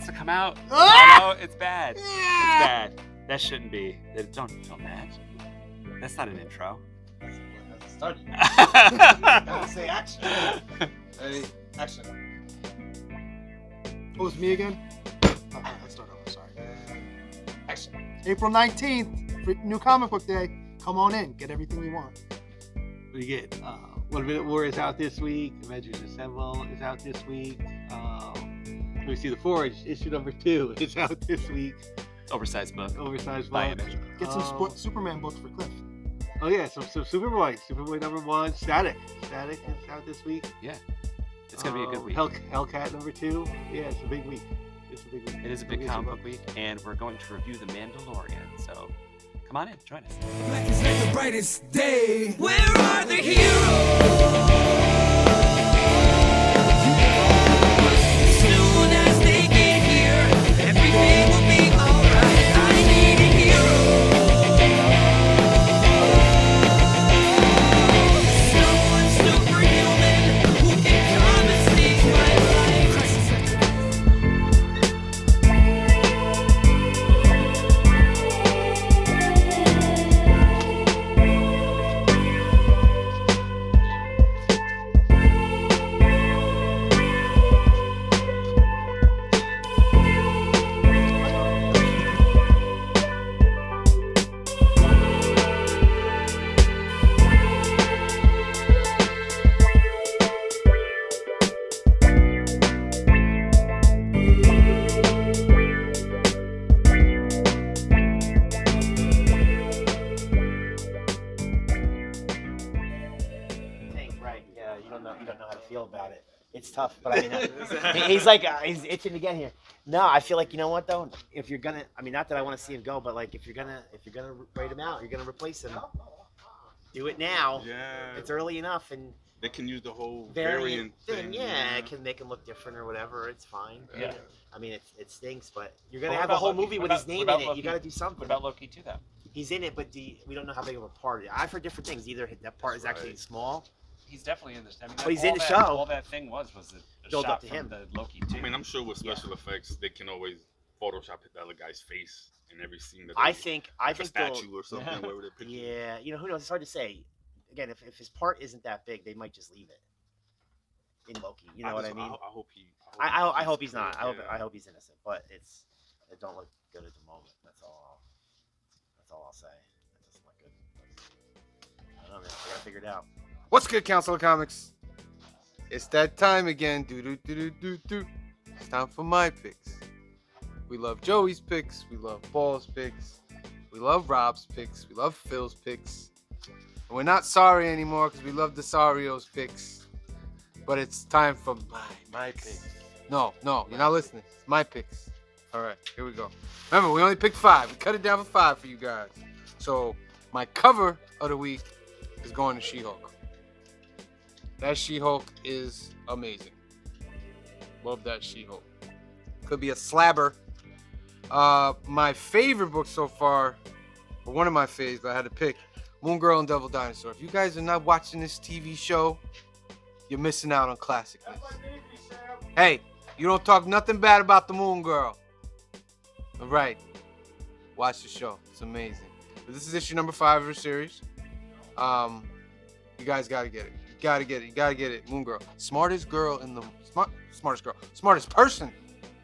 to come out. Oh, no, it's bad. It's bad. That shouldn't be. Don't film that. That's not an intro. That's a start. Gotta say action. Ready? Action. Oh, it's me again? Let's start over, sorry. Action. April 19th, new comic book day. Come on in, get everything you want. What do you get? One Minute War is out this week. Avengers Assemble is out this week. Let me see, The Forge, issue number 2 is out this week. Oversized book. Oversized By book. Image. Get some Superman books for Cliff. Oh yeah, so Superboy. Superboy number 1. Static is out this week. Yeah. It's going to be a good week. Hellcat number 2. Yeah, it's a big week. It is a big comic book week, and we're going to review The Mandalorian. So come on in, join us. Black is like the brightest day. Where are the heroes? Soon as they get here, everything will be alright. I need a hero. Someone superhuman who can come and save my life. About it. It's tough, but I mean, he's like, he's itching to get here. No, I feel like, you know what though? If you're gonna, I mean, not that I want to see him go, but like, if you're gonna write him out, you're gonna replace him. Do it now. Yeah. It's early enough, and they can use the whole variant thing. Yeah, it can make him look different or whatever. It's fine. Yeah. I mean, it stinks, but you're gonna Well, have what a whole about movie Loki? with his name in it. Loki? You got to do something. What about Loki too, though? He's in it, but we don't know how big of a part. I've heard different things. Either that part is actually small. He's definitely in this. I mean, But he's in the show. All that thing was a Build shot up to from him. the Loki too. I mean, I'm sure with special effects, they can always Photoshop the other guy's face in every scene. That I they- think like a they'll. statue or something. Wherever they picture. Yeah, you know, who knows? It's hard to say. Again, if his part isn't that big, they might just leave it in Loki. You know what I mean? I hope he. I hope he's not. Yeah. I hope he's innocent. But it don't look good at the moment. That's all I'll say. It doesn't look good. I don't know, man. I gotta figure it out. What's good, Council of Comics? It's that time again. Do. It's time for my picks. We love Joey's picks. We love Paul's picks. We love Rob's picks. We love Phil's picks. And we're not sorry anymore because we love Desario's picks. But it's time for my picks. No, you're not listening. It's my picks. All right, here we go. Remember, we only picked 5. We cut it down for 5 for you guys. So my cover of the week is going to She-Hulk. That She-Hulk is amazing. Love that She-Hulk. Could be a slabber. My favorite book so far, or one of my favorites, but I had to pick, Moon Girl and Devil Dinosaur. If you guys are not watching this TV show, you're missing out on classicness. Hey, you don't talk nothing bad about the Moon Girl. All right. Watch the show. It's amazing. But this is issue number 5 of the series. You guys gotta get it. You gotta get it. Moon Girl. Smartest person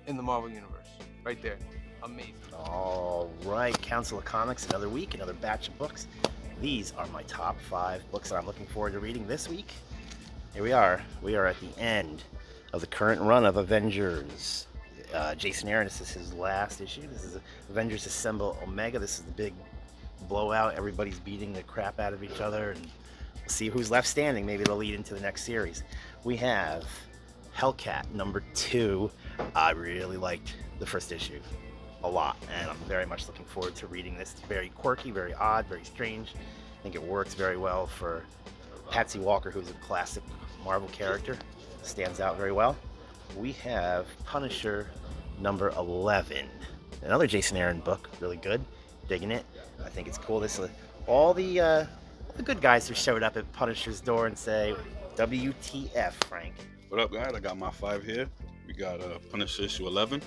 in the Marvel Universe. Right there. Amazing. All right, Council of Comics, another week, another batch of books. These are my top 5 books that I'm looking forward to reading this week. Here we are. We are at the end of the current run of Avengers. Jason Aaron, this is his last issue. This is Avengers Assemble Omega. This is the big blowout. Everybody's beating the crap out of each other, and we'll see who's left standing. Maybe it'll lead into the next series. We have Hellcat number 2. I really liked the first issue a lot, and I'm very much looking forward to reading this. It's very quirky, very odd, very strange. I think it works very well for Patsy Walker, who's a classic Marvel character. Stands out very well. We have Punisher number 11. Another Jason Aaron book, really good. Digging it. I think it's cool. This all the good guys who showed up at Punisher's door and say, WTF, Frank. What up, guys? I got my 5 here. We got Punisher issue 11.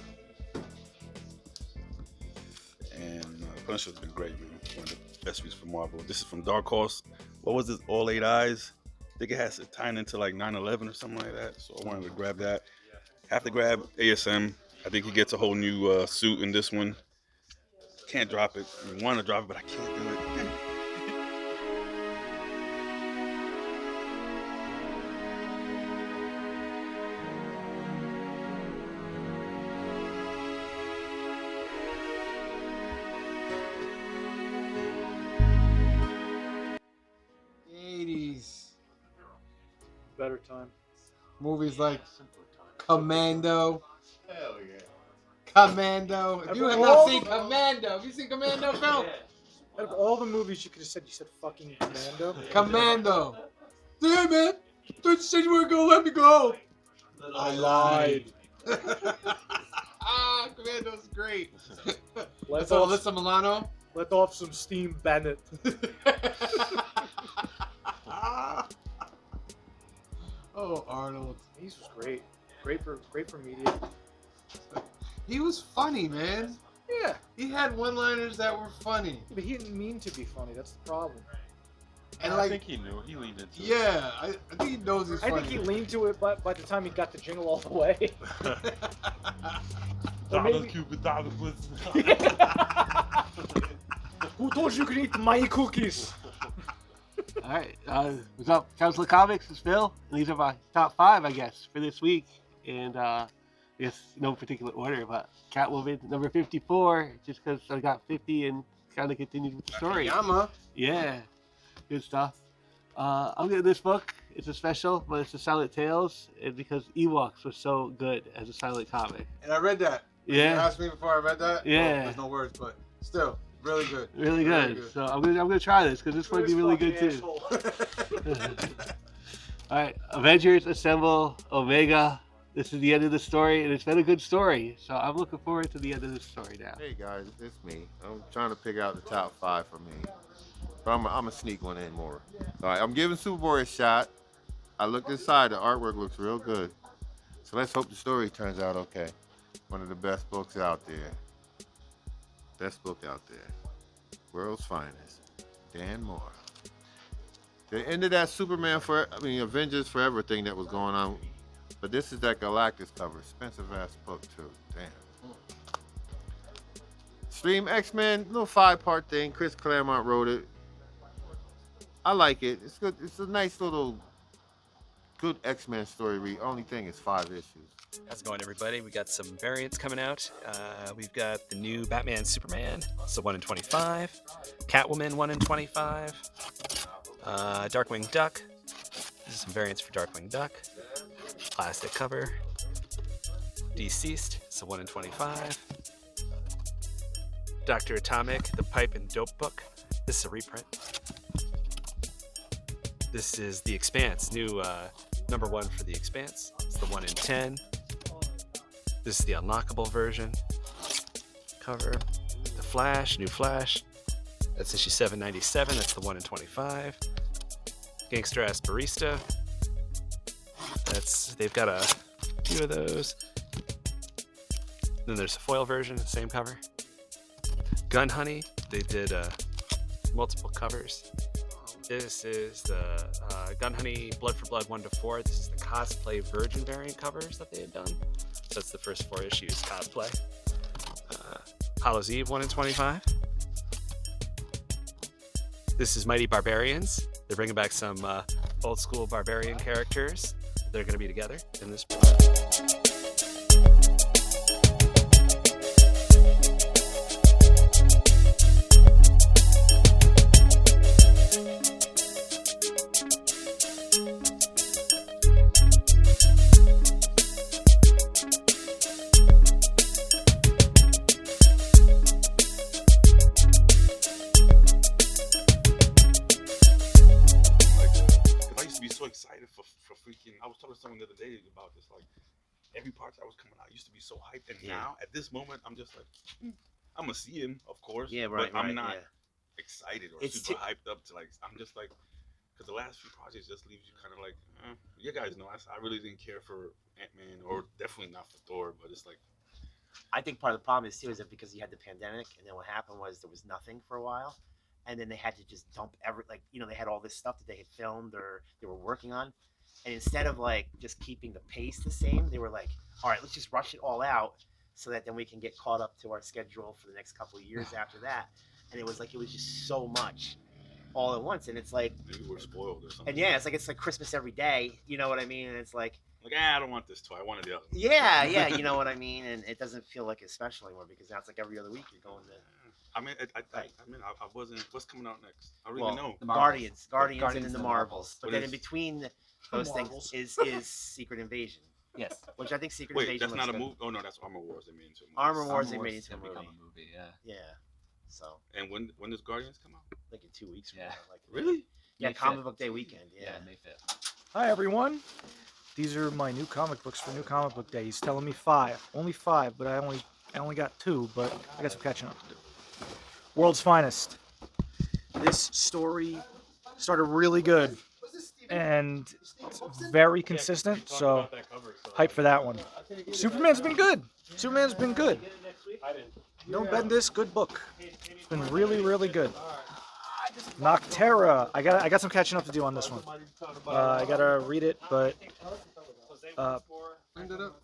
Punisher's been great, man. One of the best weeks for Marvel. This is from Dark Horse. What was this? All Eight Eyes. I think it has to tie into like 9/11 or something like that. So I wanted to grab that. Have to grab ASM. I think he gets a whole new suit in this one. Can't drop it. I want to drop it, but I can't do it. The 80s. Better time. Movies like Commando. Hell yeah. Commando. If you have not seen Commando, have you seen Commando, Phil? Out of all the movies you could have said, you said fucking Commando. Commando. Damn it! Thought you said you weren't gonna let me go. I lied. Commando's great. Let That's off, Alyssa Milano. let off some steam, Bennett. Oh, Arnold. He was great. Great for media. He was funny, man. Yeah, He had one-liners that were funny. but he didn't mean to be funny. That's the problem. And I like, think he knew. He leaned into it. yeah, I think he knows he's I funny. think he leaned to it, but by the time he got to Jingle All the Way, or Donald maybe- Cupid, Donald was. who told you could eat my cookies? All right, what's up, Council of Comics? It's Phil, and these are my top 5, I guess, for this week. And I guess no particular order, but Catwoman number 54, just because I got 50 and kind of continued with the story. Yama. Yeah, good stuff. I'm getting this book. It's a special, but it's the Silent Tales, and because Ewoks was so good as a silent comic. And I read that. You Yeah, asked me before I read that. Yeah. Well, there's no words, but still, really good. really Very good. So I'm gonna try this because this might be really good too. All right, Avengers Assemble Omega. This is the end of the story, and it's been a good story. So I'm looking forward to the end of this story now. Hey guys, it's me. I'm trying to pick out the top 5 for me. But I'm gonna sneak one in more. All right, I'm giving Superboy a shot. I looked inside, the artwork looks real good. So let's hope the story turns out okay. One of the best books out there. Best book out there. World's finest. Dan Moore. The end of that Avengers Forever thing that was going on. But this is that Galactus cover. Expensive ass book too. Damn. Stream X-Men, little 5-part thing. Chris Claremont wrote it. I like it. It's good. It's a nice little good X-Men story read. Only thing is 5 issues. How's it going, everybody? We got some variants coming out. We've got the new Batman Superman, so 1 in 25. Catwoman, 1 in 25. Darkwing Duck. This is some variants for Darkwing Duck. Plastic cover. Deceased, so 1 in 25. Dr. Atomic, the Pipe and Dope book. This is a reprint. This is The Expanse, new number 1 for The Expanse. It's the 1 in 10. This is the unlockable version. Cover. The Flash, new Flash. That's issue 797. That's the 1 in 25. Gangster Ass Barista. They've got a few of those. Then there's a foil version, same cover. Gun Honey, they did multiple covers. This is the Gun Honey Blood for Blood 1 to 4. This is the cosplay Virgin variant covers that they had done. So that's the first 4 issues cosplay. Hallows Eve 1 in 25. This is Mighty Barbarians. They're bringing back some old school barbarian characters. They're going to be together in this book. I used to be so excited for freaking. I was telling someone the other day about this. Like every part that was coming out, I used to be so hyped, and now at this moment, I'm just like, I'm gonna see him, of course. Yeah, right. But I'm right, not yeah. excited or It's super hyped up to like. I'm just like, because the last few projects just leaves you kind of like, you guys know, I really didn't care for Ant-Man or definitely not for Thor, but it's like, I think part of the problem is too is that because you had the pandemic, and then what happened was there was nothing for a while, and then they had to just dump they had all this stuff that they had filmed or they were working on, and instead of like just keeping the pace the same, they were like, all right, let's just rush it all out so that then we can get caught up to our schedule for the next couple of years after that. And it was just so much all at once, and it's like maybe we're spoiled or something. And yeah, it's like Christmas every day, you know what I mean? And it's like I don't want this toy, I wanted the other. Yeah, you know what I mean? And it doesn't feel like it's special anymore because now it's like every other week you're going to. I wasn't. What's coming out next? I don't even know. Guardians, and then the Marvels. But then in between those things is Secret Invasion. Yes. Which I think Secret Wait, Invasion. that's not a movie. Oh no, that's Armor Wars. They made into a movie. Armor Wars they made into a movie. Yeah. Yeah. So. And when does Guardians come out? Like in 2 weeks. Yeah. Really? Yeah, Comic Book Day weekend. Yeah. May 5th. Hi everyone. These are my new comic books for New Comic Book Day. He's telling me 5, only 5, but I only got 2, but I got some catching up to do. World's Finest. This story started really good, and it's very consistent. So hype for that one. Superman's been good. No Bendis, good book. It's been really, really good. Nocterra. I got some catching up to do on this one. I gotta read it, but Stand it up.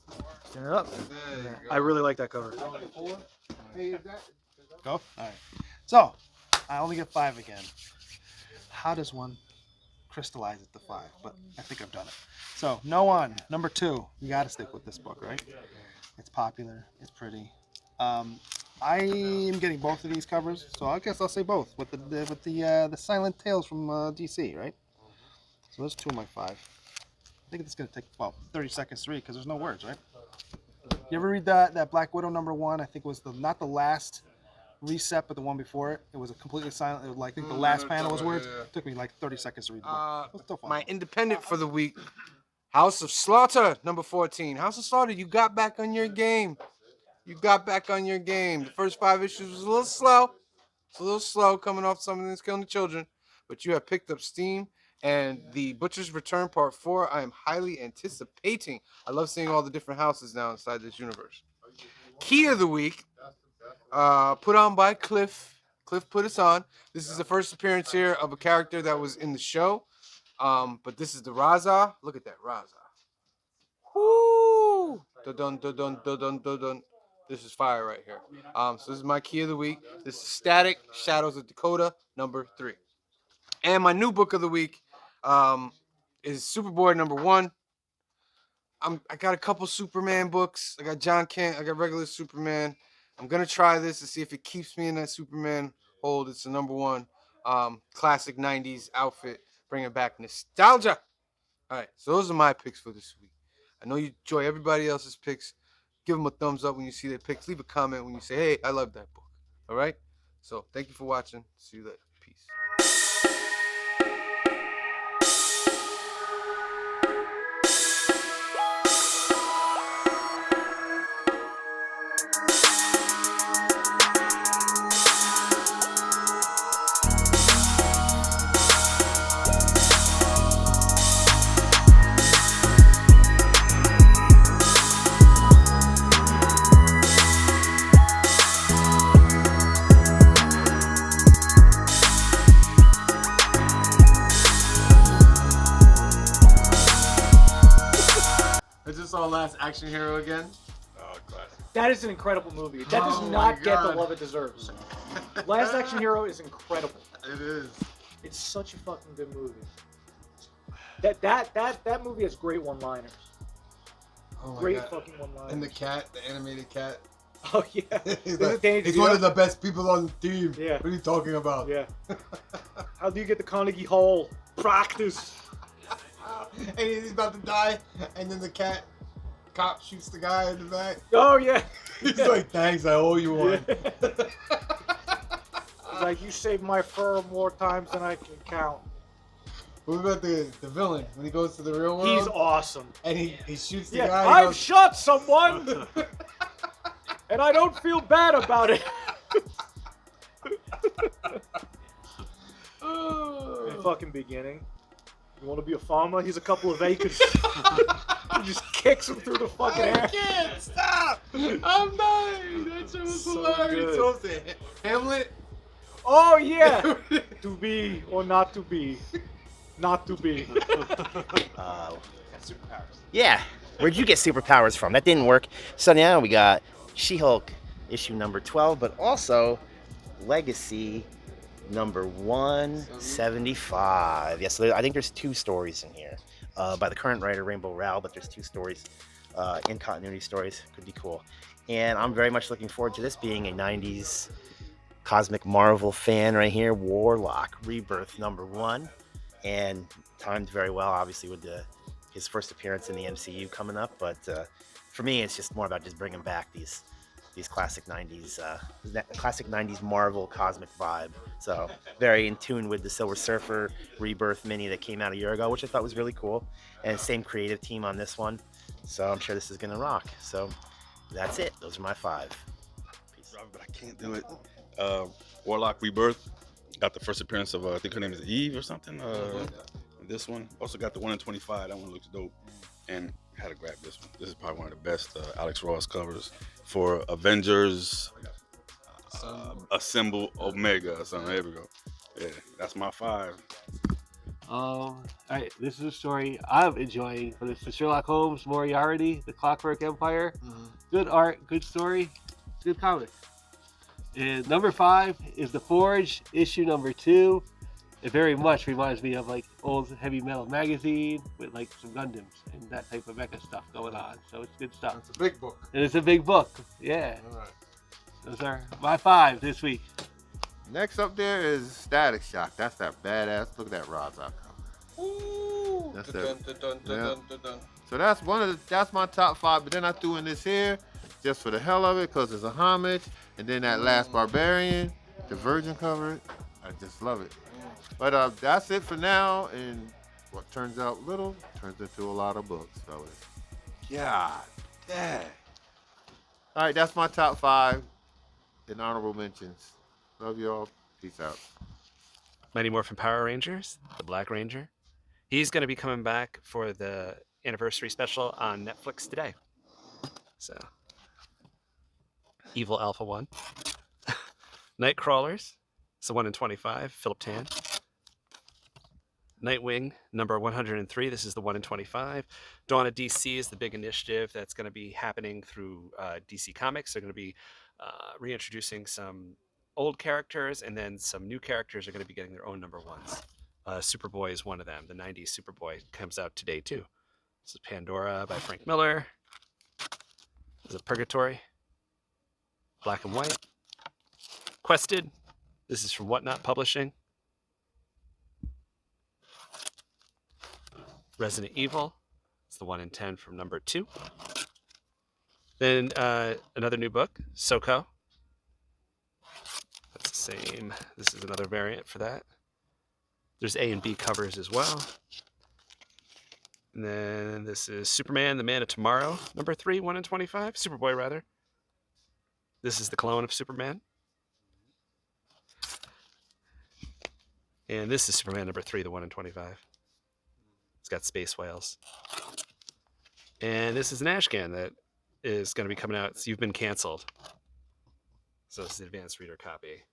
stand it up. There you go. I really like that cover. Go. All right. So I only get 5 again. How does one crystallize it to 5? But I think I've done it. So No One, number 2. You got to stick with this book, right? It's popular. It's pretty. I am getting both of these covers, so I guess I'll say both with the Silent Tales from DC, right? So those 2 of my 5. I think it's gonna take about 30 seconds to read because there's no words, right? You ever read that Black Widow number 1? I think it was not the last reset, but the one before it. It was a completely silent. It was like, I think the last panel was words. Yeah. It took me like 30 seconds to read the book. It was still fun. My independent for the week, House of Slaughter, number 14. House of Slaughter, you got back on your game. The first 5 issues was a little slow. It's a little slow coming off something that's killing the children, but you have picked up steam. And the Butcher's Return Part 4, I am highly anticipating. I love seeing all the different houses now inside this universe. Key of the week, put on by Cliff. Cliff put us on. This is the first appearance here of a character that was in the show. But this is the Raza. Look at that, Raza. Woo! Dun dun dun dun dun dun. This is fire right here. So this is my key of the week. This is Static Shadows of Dakota, number 3. And my new book of the week is Superboy number 1. I got a couple Superman books. I got John Kent. I got regular Superman. I'm gonna try this to see if it keeps me in that Superman hold. It's the number 1 classic 90s outfit, bringing back nostalgia. All right, so those are my picks for this week. I know you enjoy everybody else's picks. Give them a thumbs up when you see their picks. Leave a comment when you say, hey, I love that book. All right? So thank you for watching. See you later. Peace. I just saw Last Action Hero again. Oh, classic. That is an incredible movie. That does not get the love it deserves. Last Action Hero is incredible. It is. It's such a fucking good movie. That movie has great one-liners. Oh my Great God. fucking one-liners. And the cat, the animated cat. Oh yeah. He's, This is Danny he's DeVito. one of the best people on the team. Yeah. What are you talking about? Yeah. How do you get the Carnegie Hall? Practice. And he's about to die, and then the cop shoots the guy in the back. Oh yeah. He's like, thanks, I owe you one. It's like, you saved my fur more times than I can count. What about the villain when he goes to the real world? He's awesome. And he shoots the Yeah, guy. I've goes, shot someone, and I don't feel bad about it. The fucking beginning. You want to be a farmer? Here's a couple of acres. He just kicks him through the fucking air. can't stop. I'm dying. That shit was So hilarious. good. So was it Hamlet? Oh yeah. To be or not to be. Not to be. Yeah. Where'd you get superpowers from? That didn't work. So now we got She-Hulk issue number 12, but also Legacy number 175. Yes, so I think there's 2 stories in here by the current writer Rainbow Rowell, but there's 2 stories in continuity stories. Could be cool. And I'm very much looking forward to this being a 90s Cosmic Marvel fan right here. Warlock Rebirth number 1, and timed very well, obviously, with his first appearance in the MCU coming up. But for me, it's just more about just bringing back these classic 90s Marvel cosmic vibe. So very in tune with the Silver Surfer Rebirth mini that came out a year ago, which I thought was really cool. And same creative team on this one. So I'm sure this is gonna rock. So that's it. Those are my 5. Peace. But I can't do it. Warlock Rebirth. Got the first appearance of I think her name is Eve or something. This one also got the 1 in 25. That one looks dope. And had to grab this one. This is probably one of the best Alex Ross covers for Avengers Assemble Omega or something. There we go. Yeah, that's my 5. All right, this is a story I'm enjoying, but it's the Sherlock Holmes Moriarty, The Clockwork Empire. Good art, good story, good comic. And number 5 is The Forge, issue number 2. It very much reminds me of like old heavy metal magazine with like some Gundams and that type of mecha stuff going on. So it's good stuff. It's a big book. And it's a big book. Yeah. All right. Those are my 5 this week. Next up there is Static Shock. That's that badass. Look at that Roz cover. Ooh. That's Dun, it. dun, dun, dun, Yeah. dun, dun, dun. So that's that's my top 5. But then I threw in this here just for the hell of it because it's a homage. And then that Last Barbarian, the Virgin cover. I just love it. But that's it for now. And what turns out little turns into a lot of books, fellas. God dang. All right, that's my top 5 and honorable mentions. Love y'all. Peace out. Mighty Morphin Power Rangers, the Black Ranger. He's going to be coming back for the anniversary special on Netflix today. So, Evil Alpha 1. Nightcrawlers, it's the 1 in 25, Philip Tan. Nightwing, number 103, this is the 1 in 25. Dawn of DC is the big initiative that's going to be happening through DC Comics. They're going to be reintroducing some old characters, and then some new characters are going to be getting their own number 1s. Superboy is one of them. The 90s Superboy comes out today, too. This is Pandora by Frank Miller. This is Purgatory. Black and White. Quested. This is from Whatnot Publishing. Resident Evil. It's the 1 in 10 from number 2. Then another new book, Soko. That's the same. This is another variant for that. There's A and B covers as well. And then this is Superman, the Man of Tomorrow, number 3, 1 in 25. Superboy, rather. This is the clone of Superman. And this is Superman number 3, the 1 in 25. It's got space whales. And this is an Ashcan that is going to be coming out. So You've Been Canceled. So this is an advanced reader copy.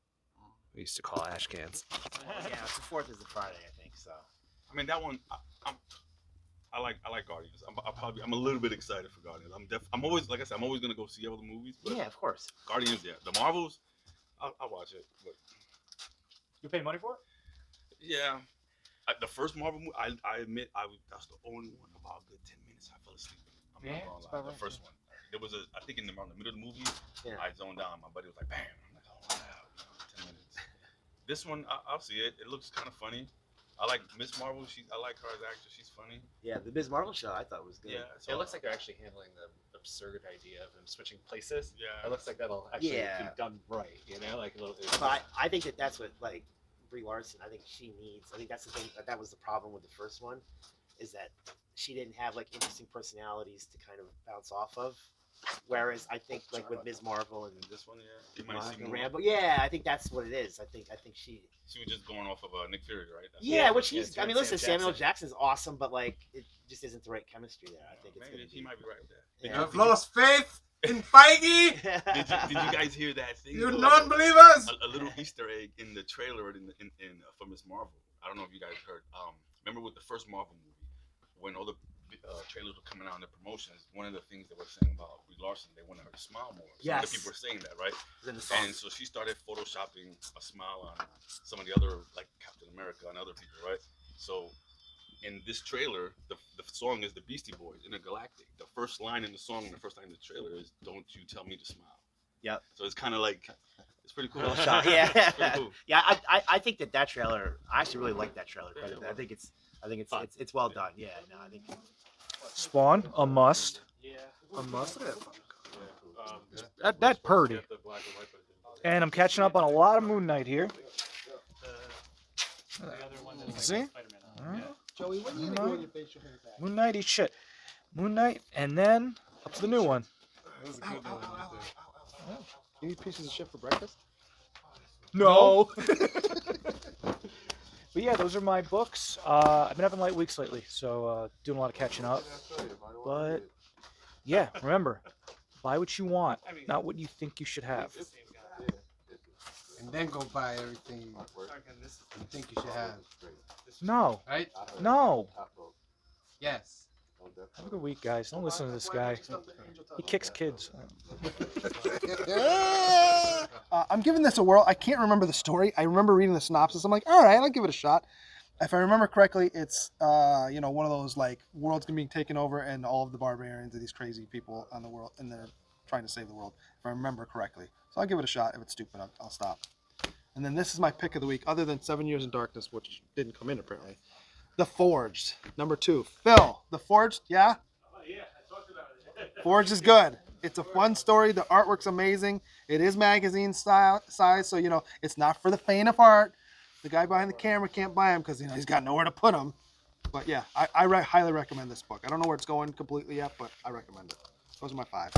We used to call Ashcans. Yeah, the 4th is the Friday, I think. So I mean, that one, I like Guardians. I'm a little bit excited for Guardians. I'm always, like I said, I'm always gonna go see all the movies. But yeah, of course. Guardians, yeah. The Marvels, I'll watch it. But You paid money for it? yeah, the first Marvel movie, I admit, that's the only one about a good 10 minutes I fell asleep. I'm not gonna lie. The first one. There was I think around the middle of the movie, I zoned out. My buddy was like, bam. I'm like, oh wow, 10 minutes. This one, I'll see it. It looks kind of funny. I like Miss Marvel. I like her as an actress. She's funny. yeah, the Ms. Marvel show I thought was good. Yeah. So, It looks like they're actually handling the absurd idea of him switching places. Yeah. It looks like that'll actually Yeah. be done right, you know? Like a little. But I think that's what, like, Brie Larson, I think she needs. I think that's the thing. That was the problem with the first one, is that she didn't have like interesting personalities to kind of bounce off of. Whereas I think like with Ms. Marvel and This one, yeah. You might see more. Rambo, yeah, I think that's what it is. I think she. She was just going off of Nick Fury, right? That's Yeah, what- which he's. I mean, Sam listen, Samuel Jackson's awesome, but like it just isn't the right chemistry there. I think it's Maybe gonna he be. might be right with that. Yeah. I've lost faith in Feige. Did you guys hear that thing? You though? non-believers. A little Easter egg in the trailer in for Miss Marvel. I don't know if you guys heard. Remember with the first Marvel movie, when all the trailers were coming out in the promotions, one of the things they were saying about Brie Larson, they wanted her to smile more. Some Yes. other people were saying that, right? In the song. And so she started photoshopping a smile on some of the other, like Captain America and other people, right? So in this trailer, the song is the Beastie Boys, Intergalactic. The first line in the song and the first line in the trailer is "Don't you tell me to smile." Yep. So it's kind of like, it's pretty cool. Little shot. Yeah. It's pretty cool. Yeah. I think that trailer. I actually really like that trailer. Quite a bit. I think it's well done. Yeah. No, I think. Spawn, a must. A must. That purdy. And I'm catching up on a lot of Moon Knight here. See? Joey, when you Moon go your facial hair back? Moon Knight, eat shit. Moon Knight, and then up to the new one. You eat pieces of shit for breakfast? No. But yeah, those are my books. I've been having light weeks lately, so doing a lot of catching up. But yeah, remember, buy what you want, not what you think you should have. And then go buy everything you think you should have. No, Right? no. Yes. Have a good week, guys. Don't listen to this guy. He kicks kids. I'm giving this a whirl. I can't remember the story. I remember reading the synopsis. I'm like, all right, I'll give it a shot. If I remember correctly, it's one of those like world's gonna be taken over and all of the barbarians are these crazy people on the world and they're trying to save the world. If I remember correctly, so I'll give it a shot. If it's stupid, I'll stop. And then this is my pick of the week, other than 7 Years in Darkness, which didn't come in apparently. The Forged, number 2. Phil, The Forged, yeah? Yeah, I talked about it. Forged is good. It's a fun story. The artwork's amazing. It is magazine style size, so it's not for the faint of heart. The guy behind the camera can't buy him because he's got nowhere to put them. But yeah, I highly recommend this book. I don't know where it's going completely yet, but I recommend it. Those are my 5.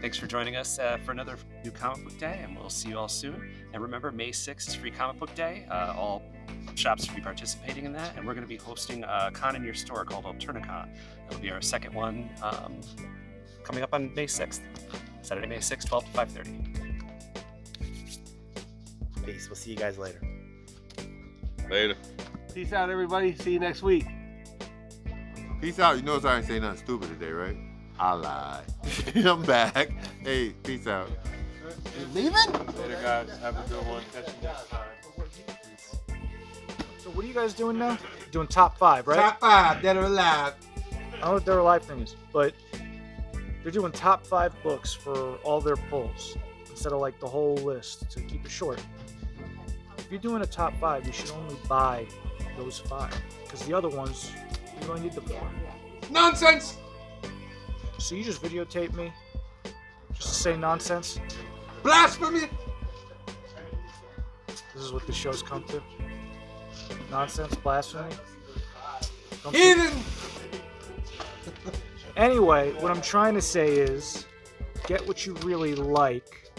Thanks for joining us for another New Comic Book Day, and we'll see you all soon. And remember, May 6th is Free Comic Book Day. All shops will be participating in that, and we're going to be hosting a con in your store called Alternicon. It'll be our second one coming up on May 6th. Saturday, May 6th, 12 to 5:30. Peace. We'll see you guys later. Later. Peace out, everybody. See you next week. Peace out. You notice I ain't say nothing stupid today, right? I lied. I'm back. Hey, peace out. You leaving? Later, guys. Have a good one. Catch you next time. So what are you guys doing now? Doing top 5, right? Top 5, dead or alive. I don't know what their live thing is, but they're doing top 5 books for all their pulls instead of like the whole list to keep it short. If you're doing a top 5, you should only buy those 5 because the other ones you only need them for. Nonsense! So you just videotape me just to say nonsense? Blasphemy! This is what the show's come to? Nonsense, blasphemy? Come to- Heathen! Anyway, what I'm trying to say is get what you really like,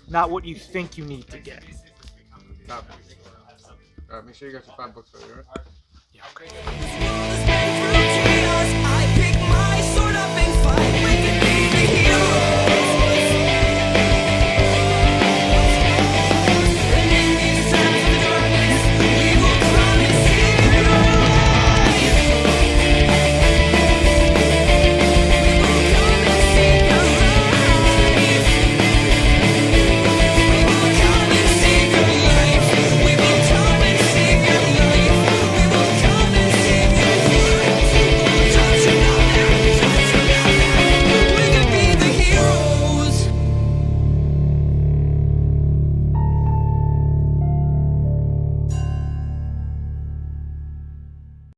not what you think you need to get. Stop. Alright, make sure you got your 5 books ready, alright? Yeah, okay. Smallest